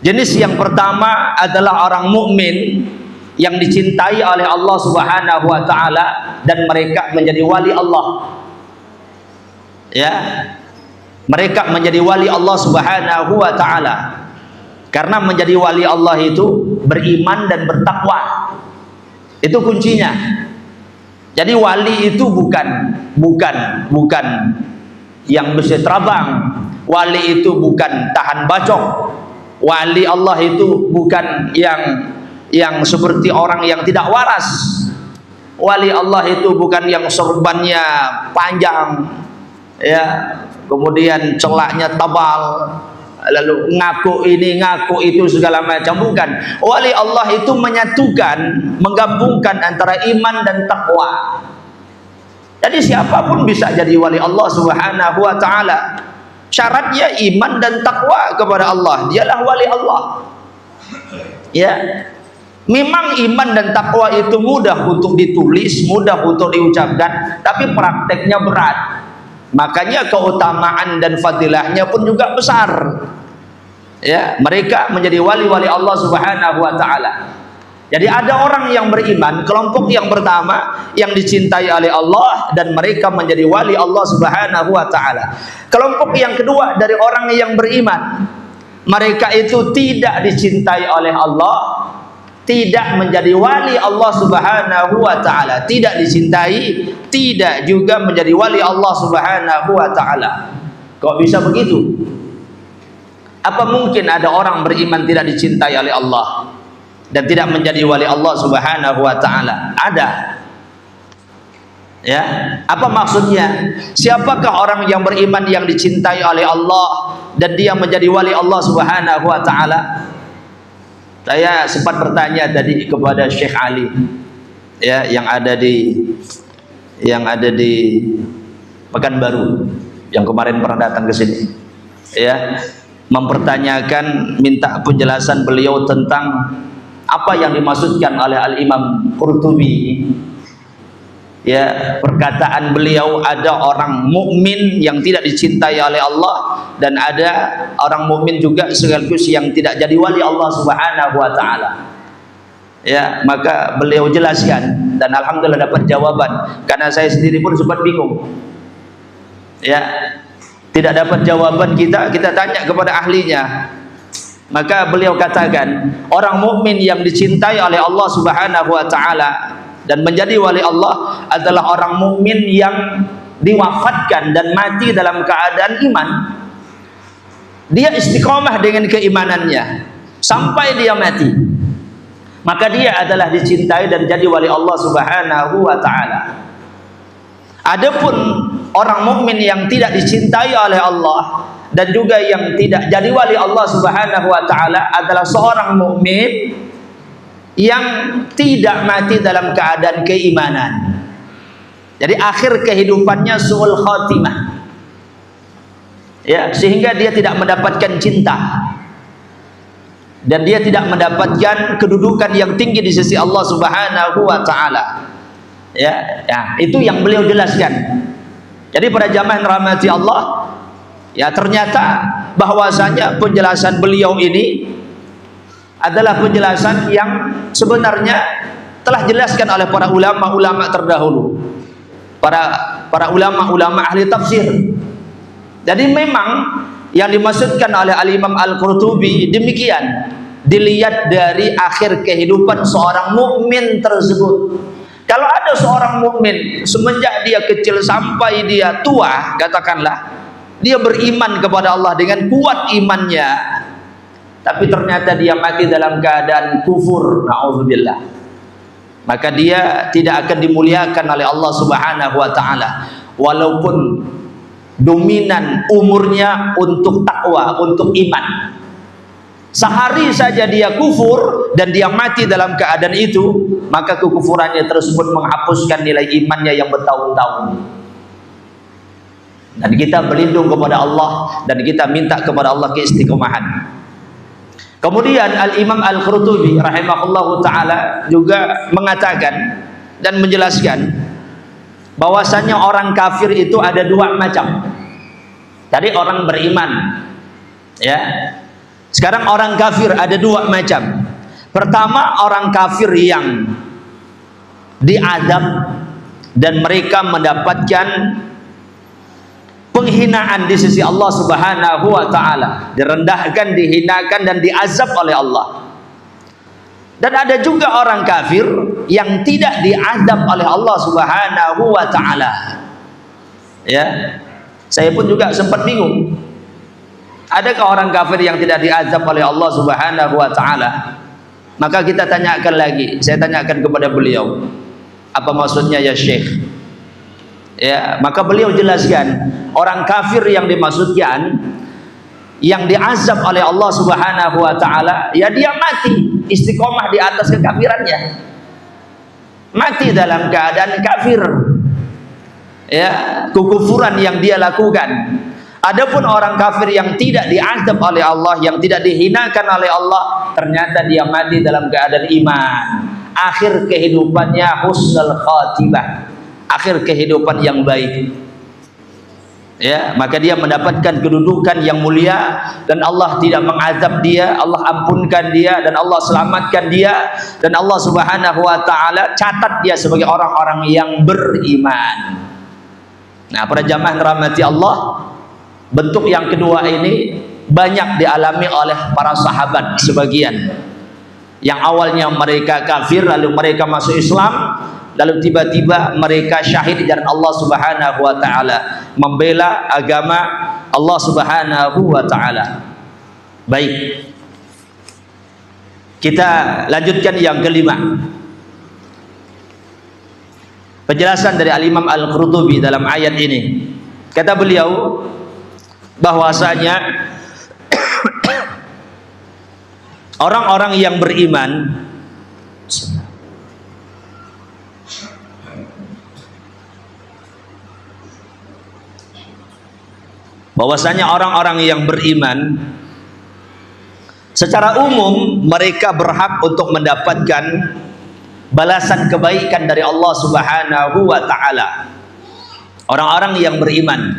Jenis yang pertama adalah orang mukmin yang dicintai oleh Allah Subhanahu wa taala dan mereka menjadi wali Allah. Ya. mereka menjadi wali Allah Subhanahu wa taala. Karena menjadi wali Allah itu beriman dan bertakwa. Itu kuncinya. Jadi wali itu bukan yang bisa terbang. Wali itu bukan tahan bacok. Wali Allah itu bukan yang seperti orang yang tidak waras. Wali Allah itu bukan yang sorbannya panjang, ya, kemudian celaknya tebal, lalu ngaku ini ngaku itu segala macam. Bukan. Wali Allah itu menyatukan, menggabungkan antara iman dan takwa. Jadi siapapun bisa jadi wali Allah Subhanahu wa taala. Syaratnya iman dan takwa kepada Allah, dialah wali Allah. Ya. Memang iman dan takwa itu mudah untuk ditulis, mudah untuk diucapkan, tapi prakteknya berat. Makanya keutamaan dan fadilahnya pun juga besar. Ya, mereka menjadi wali-wali Allah Subhanahu wa taala. Jadi ada orang yang beriman, kelompok yang pertama yang dicintai oleh Allah dan mereka menjadi wali Allah Subhanahu wa taala. Kelompok yang kedua dari orang yang beriman, mereka itu tidak dicintai oleh Allah, tidak menjadi wali Allah Subhanahu wa taala, tidak dicintai, tidak juga menjadi wali Allah Subhanahu wa taala. Kok bisa begitu? Apa mungkin ada orang beriman tidak dicintai oleh Allah dan tidak menjadi wali Allah Subhanahu wa taala? Ada. Ya, apa maksudnya? Siapakah orang yang beriman yang dicintai oleh Allah dan dia menjadi wali Allah Subhanahu wa taala? Saya sempat bertanya tadi kepada Syekh Ali, ya, yang ada di Pekanbaru, yang kemarin pernah datang ke sini, ya, mempertanyakan, minta penjelasan beliau tentang apa yang dimaksudkan oleh Al-Imam Qurtubi. Ya, perkataan beliau, ada orang mukmin yang tidak dicintai oleh Allah dan ada orang mukmin juga sekaligus yang tidak jadi wali Allah Subhanahu wa taala. Ya, maka beliau jelaskan dan alhamdulillah dapat jawaban, karena saya sendiri pun sempat bingung. Ya, tidak dapat jawaban, kita tanya kepada ahlinya. Maka beliau katakan, orang mukmin yang dicintai oleh Allah Subhanahu wa taala dan menjadi wali Allah adalah orang mukmin yang diwafatkan dan mati dalam keadaan iman. Dia istiqomah dengan keimanannya sampai dia mati, maka dia adalah dicintai dan jadi wali Allah Subhanahu wa taala. Adapun orang mukmin yang tidak dicintai oleh Allah dan juga yang tidak jadi wali Allah Subhanahu wa taala adalah seorang mukmin yang tidak mati dalam keadaan keimanan. Jadi akhir kehidupannya su'ul khatimah. Ya, sehingga dia tidak mendapatkan cinta dan dia tidak mendapatkan kedudukan yang tinggi di sisi Allah Subhanahu wa taala. Ya, itu yang beliau jelaskan. Jadi para jamaah yang rahmati Allah, ya, ternyata bahwasanya penjelasan beliau ini adalah penjelasan yang sebenarnya telah dijelaskan oleh para ulama-ulama terdahulu, para ulama-ulama ahli tafsir. Jadi memang yang dimaksudkan oleh Al-Imam Al-Qurtubi demikian, dilihat dari akhir kehidupan seorang mukmin tersebut. Kalau ada seorang mukmin semenjak dia kecil sampai dia tua, katakanlah dia beriman kepada Allah dengan kuat imannya, tapi ternyata dia mati dalam keadaan kufur, na'udzubillah, maka dia tidak akan dimuliakan oleh Allah Subhanahu wa taala, walaupun dominan umurnya untuk takwa, untuk iman. Sehari saja dia kufur dan dia mati dalam keadaan itu, maka kekufurannya tersebut menghapuskan nilai imannya yang bertahun-tahun. Dan kita berlindung kepada Allah dan kita minta kepada Allah keistiqomahan. Kemudian Al-Imam Al-Qurtubi rahimahullahu ta'ala juga mengatakan dan menjelaskan bahwasanya orang kafir itu ada dua macam. Tadi orang beriman, ya. Sekarang orang kafir ada dua macam. Pertama, orang kafir yang diazab dan mereka mendapatkan penghinaan di sisi Allah Subhanahu wa taala, direndahkan, dihinakan dan diazab oleh Allah. Dan ada juga orang kafir yang tidak diazab oleh Allah Subhanahu wa taala. Ya. Saya pun juga sempat bingung. Adakah orang kafir yang tidak diazab oleh Allah Subhanahu wa taala? Maka kita tanyakan lagi. Saya tanyakan kepada beliau, apa maksudnya ya Syekh? Ya, maka beliau jelaskan, orang kafir yang dimaksudkan yang diazab oleh Allah Subhanahu wa taala, ya dia mati istiqomah di atas kekafirannya. Mati dalam keadaan kafir. Ya, kekufuran yang dia lakukan. Adapun orang kafir yang tidak diazab oleh Allah, yang tidak dihinakan oleh Allah, ternyata dia mati dalam keadaan iman. Akhir kehidupannya husnul khatimah, akhir kehidupan yang baik. Ya, maka dia mendapatkan kedudukan yang mulia dan Allah tidak mengazab dia, Allah ampunkan dia dan Allah selamatkan dia, dan Allah Subhanahu wa taala catat dia sebagai orang-orang yang beriman. Nah, para jamaah rahmati Allah, bentuk yang kedua ini banyak dialami oleh para sahabat sebagian. Yang awalnya mereka kafir, lalu mereka masuk Islam, lalu tiba-tiba mereka syahid di jalan Allah Subhanahu wa taala, membela agama Allah Subhanahu wa taala. Baik. Kita lanjutkan yang kelima. Penjelasan dari Al-Imam Al-Qurtubi dalam ayat ini. Kata beliau bahwasanya orang-orang yang beriman secara umum mereka berhak untuk mendapatkan balasan kebaikan dari Allah Subhanahu wa taala. Orang-orang yang beriman,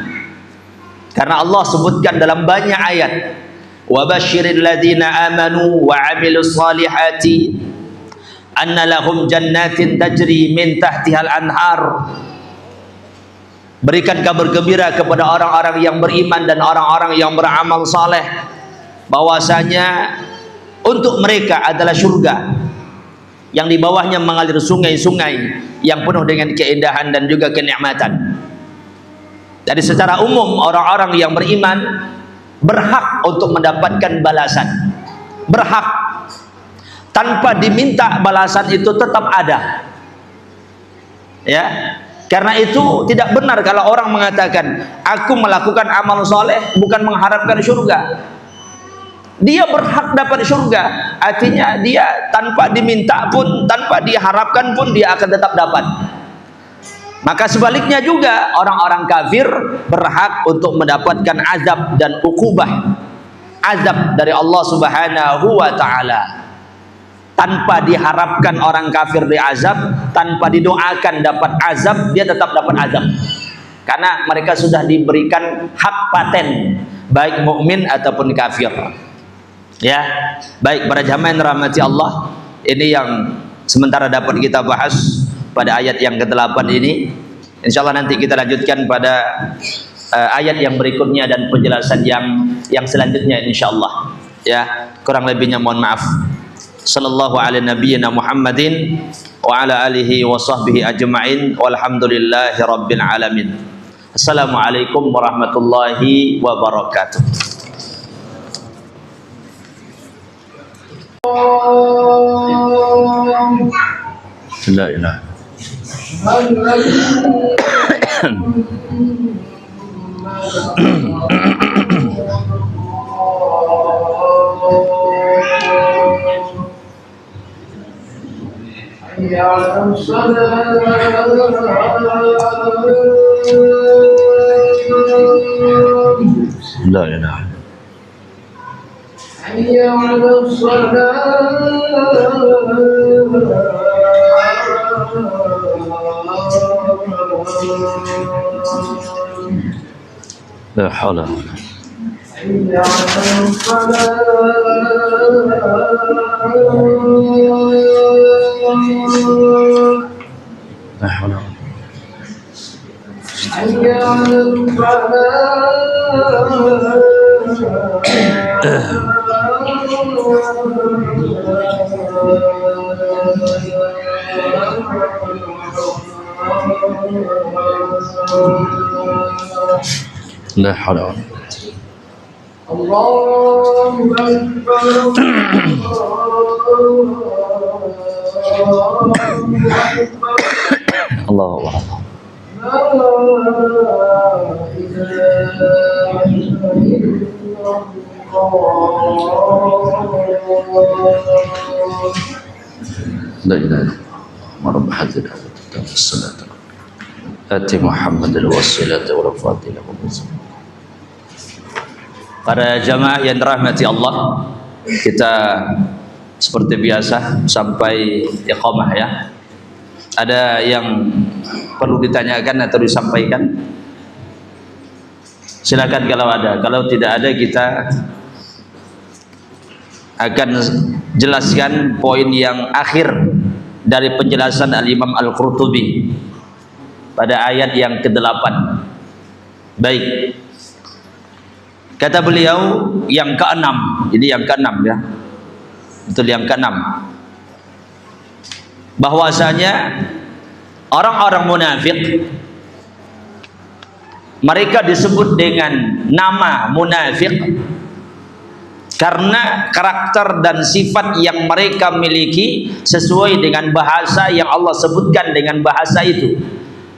karena Allah sebutkan dalam banyak ayat, wa basyiril ladzina amanu wa 'amilus solihati anna lahum jannatin tajri min tahtihal anhar. Berikan kabar gembira kepada orang-orang yang beriman dan orang-orang yang beramal saleh, bahwasanya untuk mereka adalah surga yang di bawahnya mengalir sungai-sungai yang penuh dengan keindahan dan juga kenikmatan. Jadi secara umum orang-orang yang beriman berhak untuk mendapatkan balasan, berhak, tanpa diminta balasan itu tetap ada. Ya, karena itu tidak benar kalau orang mengatakan aku melakukan amal soleh bukan mengharapkan surga. Dia berhak dapat surga, artinya dia tanpa diminta pun, tanpa diharapkan pun dia akan tetap dapat. Maka sebaliknya juga orang-orang kafir berhak untuk mendapatkan azab dan ukubah, azab dari Allah Subhanahu wa taala. Tanpa diharapkan orang kafir diazab, tanpa didoakan dapat azab, dia tetap dapat azab. Karena mereka sudah diberikan hak paten, baik mukmin ataupun kafir. Ya, baik para jamaah yang rahmati Allah, ini yang sementara dapat kita bahas pada ayat yang ke-8 ini. Insyaallah nanti kita lanjutkan pada ayat yang berikutnya dan penjelasan yang selanjutnya insyaallah. Ya, kurang lebihnya mohon maaf. Sallallahu ala nabiyyina Muhammadin wa ala alihi wa sahbihi ajma'in walhamdulillahi rabbil alamin. Assalamualaikum warahmatullahi wabarakatuh. La ilaha la ilaha حي على الصلاة لا حول ولا قوة حي على الصلاة لا حول ولا قوة حي على الفلاح. لا حول ولا الله أكبر. الله أكبر. لا إله إلا الله. لا إله إلا الله رب هذه الصلاة آتي محمد الوسيلة والفضيلة. Para jamaah yang dirahmati Allah, kita seperti biasa sampai iqamah ya. Ada yang perlu ditanyakan atau disampaikan? Silakan kalau ada. Kalau tidak ada, kita akan jelaskan poin yang akhir dari penjelasan Al-Imam Al-Qurtubi pada ayat yang ke-8. Baik. Kata beliau yang ke-6. Ini yang ke-6 ya. Betul, yang ke-6. Bahwasanya orang-orang munafik, mereka disebut dengan nama munafik karena karakter dan sifat yang mereka miliki sesuai dengan bahasa yang Allah sebutkan dengan bahasa itu,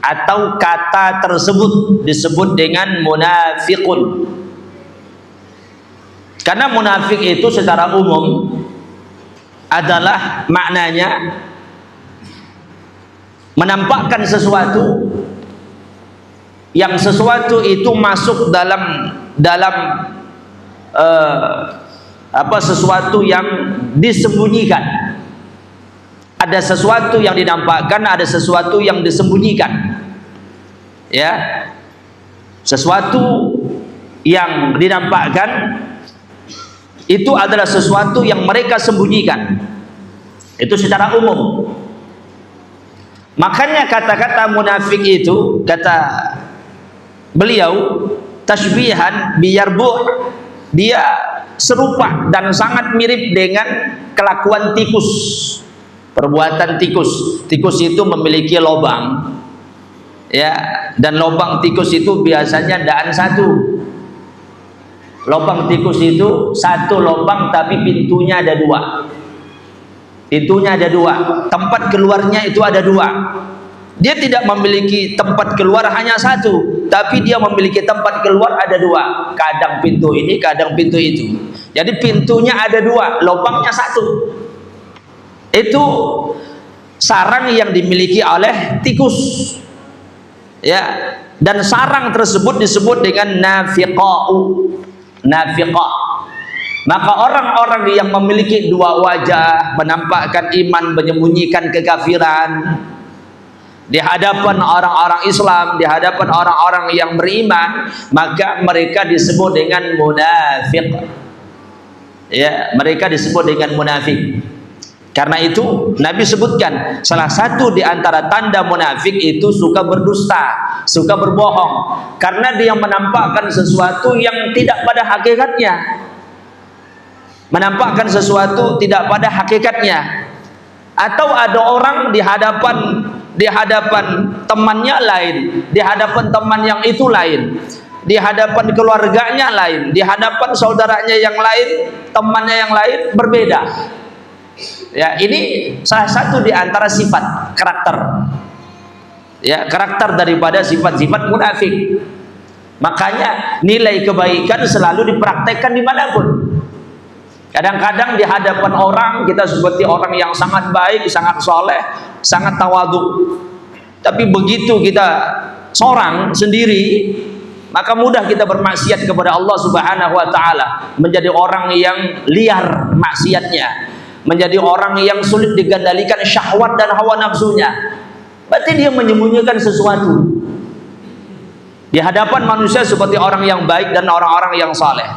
atau kata tersebut disebut dengan munafiqun. Karena munafik itu secara umum adalah maknanya menampakkan sesuatu yang sesuatu itu masuk dalam sesuatu yang disembunyikan. Ada sesuatu yang dinampakkan, ada sesuatu yang disembunyikan. Ya. Sesuatu yang dinampakkan itu adalah sesuatu yang mereka sembunyikan. Itu secara umum. Makanya kata-kata munafik itu, kata beliau, tashbihan biyarbu', dia serupa dan sangat mirip dengan kelakuan tikus, perbuatan tikus. Tikus itu memiliki lubang, ya, dan lubang tikus itu biasanya daan satu. Lubang tikus itu satu lubang tapi pintunya ada dua. Pintunya ada dua, tempat keluarnya itu ada dua. Dia tidak memiliki tempat keluar hanya satu, tapi dia memiliki tempat keluar ada dua. Kadang pintu ini, kadang pintu itu. Jadi pintunya ada dua, lubangnya satu. Itu sarang yang dimiliki oleh tikus. Ya, dan sarang tersebut disebut dengan nafiqa'u. Nafiqah. Maka orang-orang yang memiliki dua wajah, menampakkan iman, menyembunyikan kekafiran di hadapan orang-orang Islam, di hadapan orang-orang yang beriman, maka mereka disebut dengan munafik. Ya, mereka disebut dengan munafik. Karena itu Nabi sebutkan salah satu di antara tanda munafik itu suka berdusta, suka berbohong, karena dia menampakkan sesuatu yang tidak pada hakikatnya. Menampakkan sesuatu tidak pada hakikatnya. Atau ada orang di hadapan temannya lain, di hadapan teman yang itu lain, di hadapan keluarganya lain, di hadapan saudaranya yang lain, temannya yang lain berbeda. Ya, ini salah satu di antara sifat karakter. Ya, karakter daripada sifat-sifat munafik. Makanya nilai kebaikan selalu dipraktekkan dimanapun. Kadang-kadang di hadapan orang kita seperti orang yang sangat baik, sangat soleh, sangat tawadhu. Tapi begitu kita seorang sendiri, maka mudah kita bermaksiat kepada Allah Subhanahu wa taala, menjadi orang yang liar maksiatnya, menjadi orang yang sulit dikendalikan syahwat dan hawa nafsunya. Berarti dia menyembunyikan sesuatu. Di hadapan manusia seperti orang yang baik dan orang-orang yang saleh.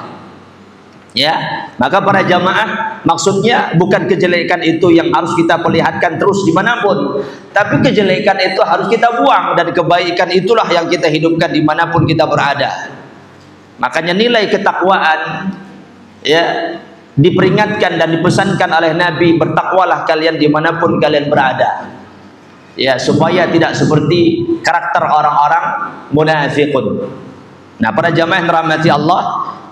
Ya, maka para jamaah, maksudnya bukan kejelekan itu yang harus kita perlihatkan terus dimanapun, tapi kejelekan itu harus kita buang, dan kebaikan itulah yang kita hidupkan dimanapun kita berada. Makanya nilai ketakwaan, ya, diperingatkan dan dipesankan oleh Nabi, bertakwalah kalian dimanapun kalian berada, ya, supaya tidak seperti karakter orang-orang munafikun. Nah, para jamaah yang dirahmati Allah,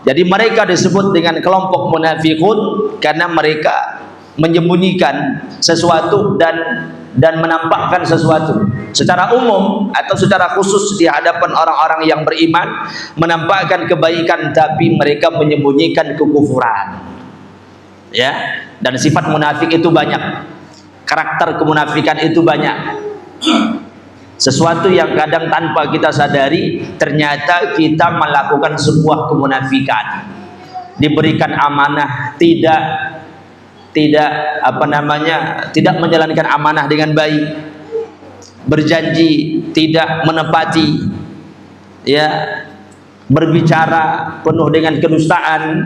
jadi mereka disebut dengan kelompok munafikun karena mereka menyembunyikan sesuatu dan menampakkan sesuatu secara umum atau secara khusus di hadapan orang-orang yang beriman, menampakkan kebaikan tapi mereka menyembunyikan kekufuran. Ya, dan sifat munafik itu banyak, karakter kemunafikan itu banyak. Sesuatu yang kadang tanpa kita sadari, ternyata kita melakukan sebuah kemunafikan. Diberikan amanah, tidak menjalankan amanah dengan baik, berjanji tidak menepati, ya, berbicara penuh dengan kedustaan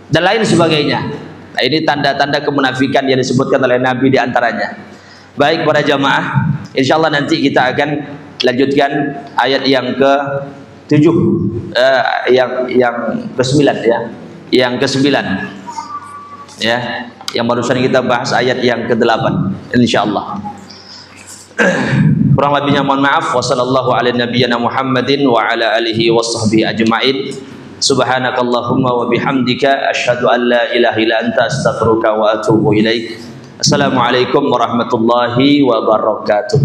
dan lain sebagainya. Nah, ini tanda-tanda kemunafikan yang disebutkan oleh Nabi di antaranya. Baik para jamaah, insyaallah nanti kita akan lanjutkan ayat yang ke-7, yang ke-9, ya. Yang ke-9. Ya, yang barusan kita bahas ayat yang ke-8 insyaallah. Kurang lebihnya mohon maaf. Wassallallahu ala nabiyyina Muhammadin wa ala alihi washabbihi ajmain. Subhanakallahumma wa bihamdika asyhadu an la ilaha illa anta astaghfiruka wa atubu ilaik. Assalamualaikum warahmatullahi wabarakatuh.